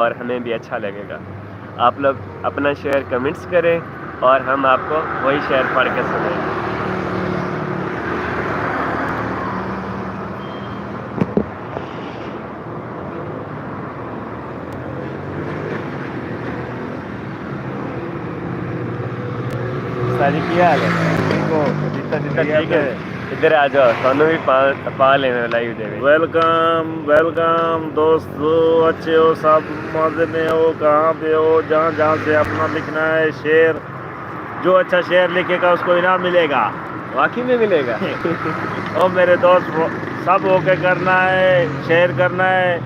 اور ہمیں بھی اچھا لگے گا. آپ لوگ اپنا شعر کمنٹس کریں اور ہم آپ کو وہی شعر پڑھ کے سنائیں گے. ساری کیا حال ہے؟ ٹھیک ہے. ادھر آ جاؤ, سانو بھی پا لینا لائیو دے. ویلکم ویلکم دوستو, اچھے ہو سب, مزے میں ہو, کہاں پہ ہو, جہاں جہاں سے اپنا لکھنا ہے شعر, جو اچھا شعر لکھے گا اس کو انعام ملے گا. واقعی میں ملے گا. اور میرے دوست سب ہو کے کرنا ہے, شیئر کرنا ہے,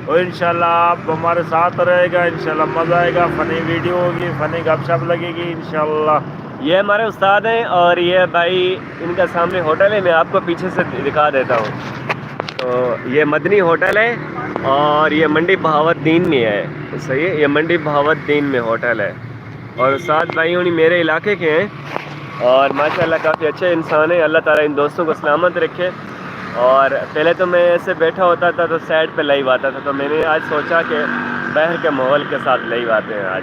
اور انشاءاللہ آپ ہمارے ساتھ رہے گا. انشاءاللہ مزہ آئے گا, فنی ویڈیو ہوگی, فنی گپ شپ لگے گی انشاءاللہ. یہ ہمارے استاد ہیں اور یہ بھائی ان کا سامنے ہوٹل ہے, میں آپ کو پیچھے سے دکھا دیتا ہوں. تو یہ مدنی ہوٹل ہے اور یہ منڈی بہاوالدین میں ہے. صحیح ہے, یہ منڈی بہاوالدین میں ہوٹل ہے. اور استاد بھائی ہونی میرے علاقے کے ہیں اور ماشاءاللہ کافی اچھے انسان ہیں. اللہ تعالیٰ ان دوستوں کو سلامت رکھے. اور پہلے تو میں ایسے بیٹھا ہوتا تھا تو سائڈ پہ لائیو آتا تھا, تو میں نے آج سوچا کہ باہر کے ماحول کے ساتھ لائیو آتے ہیں آج.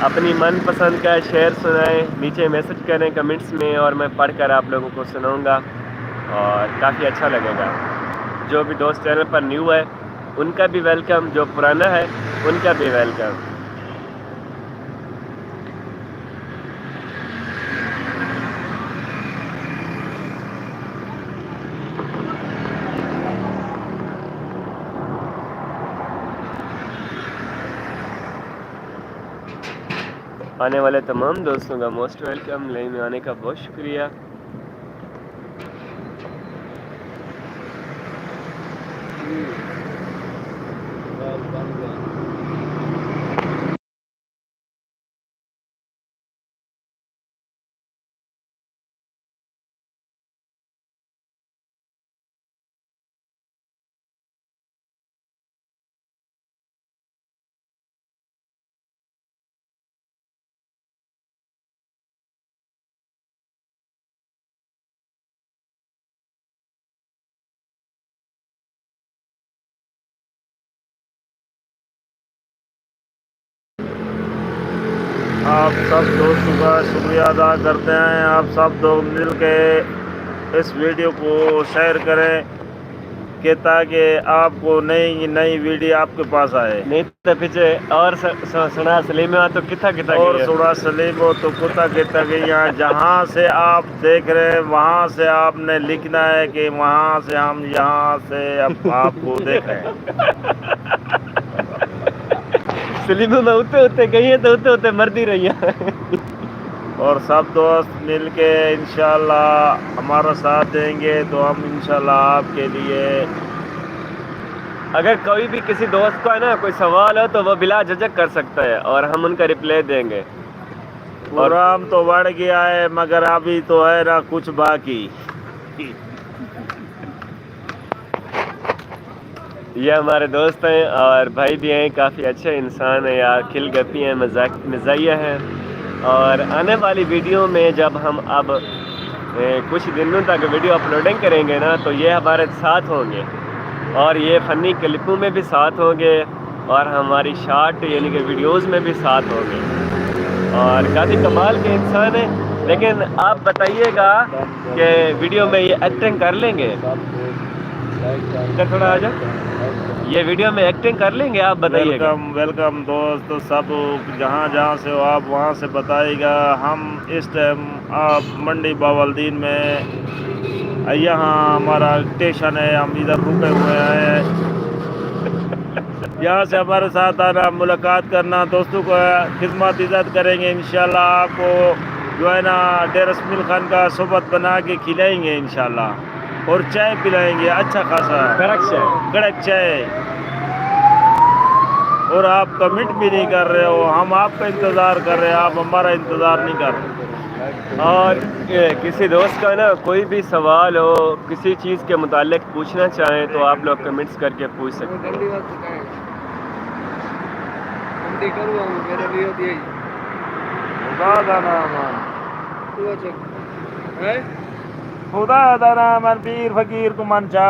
اپنی من پسند کا شعر سنائیں, نیچے میسج کریں کمنٹس میں, اور میں پڑھ کر آپ لوگوں کو سناؤں گا اور کافی اچھا لگے گا. جو بھی دوست چینل پر نیو ہے ان کا بھی ویلکم, جو پرانا ہے ان کا بھی ویلکم. آنے والے تمام دوستوں کا موسٹ ویلکم. لائن میں آنے کا بہت شکریہ. آپ سب دوستوں کا شکریہ ادا کرتے ہیں. آپ سب لوگ مل کے اس ویڈیو کو شیئر کریں کہ تاکہ آپ کو نئی ویڈیو آپ کے پاس آئے. نہیں تو پیچھے اور سنا سلیم تو کتنا اور گئی ہے. سوڑا سلیم ہو تو کتا گیا. جہاں سے آپ دیکھ رہے ہیں وہاں سے آپ نے لکھنا ہے کہ وہاں سے ہم یہاں سے آپ کو دیکھ رہے ہیں. سلیم میں اتے گئی ہے تو اتے مرضی رہی ہے. اور سب دوست مل کے انشاءاللہ ہمارا ساتھ دیں گے تو ہم انشاءاللہ آپ کے لیے, اگر کوئی بھی کسی دوست کو ہے نا کوئی سوال ہو تو وہ بلا جھجک کر سکتا ہے اور ہم ان کا رپلائی دیں گے. اور پروگرام تو بڑھ گیا ہے مگر ابھی تو ہے نا کچھ باقی. یہ ہمارے دوست ہیں اور بھائی بھی ہیں, کافی اچھے انسان ہیں یار, کھل گپی ہیں, مزاحیہ ہیں. اور آنے والی ویڈیو میں جب ہم اب کچھ دنوں تک ویڈیو اپلوڈنگ کریں گے نا تو یہ ہمارے ساتھ ہوں گے اور یہ فنی کلپوں میں بھی ساتھ ہوں گے اور ہماری شارٹ یعنی کہ ویڈیوز میں بھی ساتھ ہوں گے. اور کافی کمال کے انسان ہیں. لیکن آپ بتائیے گا کہ ویڈیو میں یہ ایکٹنگ کر لیں گے؟ ادھر تھوڑا آ جاؤ. یہ ویڈیو میں ایکٹنگ کر لیں گے؟ آپ بتائیے گا. ویلکم دوست سب, جہاں جہاں سے ہو آپ وہاں سے بتائے گا. ہم اس ٹائم آپ منڈی بہاوالدین میں, یہاں ہمارا اسٹیشن ہے, ہم ادھر رکے ہوئے ہیں. یہاں سے ہمارے ساتھ آنا, ملاقات کرنا, دوستوں کو خدمات عزت کریں گے انشاءاللہ. آپ کو جو ہے نا ڈیرس مل خان کا صحبت بنا کے کھلائیں گے انشاءاللہ, اور چائے پلائیں گے اچھا خاصا کڑک چائے. اور آپ کمنٹ بھی نہیں کر رہے ہو, ہم آپ کا انتظار کر رہے ہیں, آپ ہمارا انتظار نہیں کر رہے. اور کسی دوست کا نا کوئی بھی سوال ہو, کسی چیز کے متعلق پوچھنا چاہیں تو آپ لوگ کمنٹس کر کے پوچھ سکتے ہیں. خدا دانا من پیر فقیر کو منچا.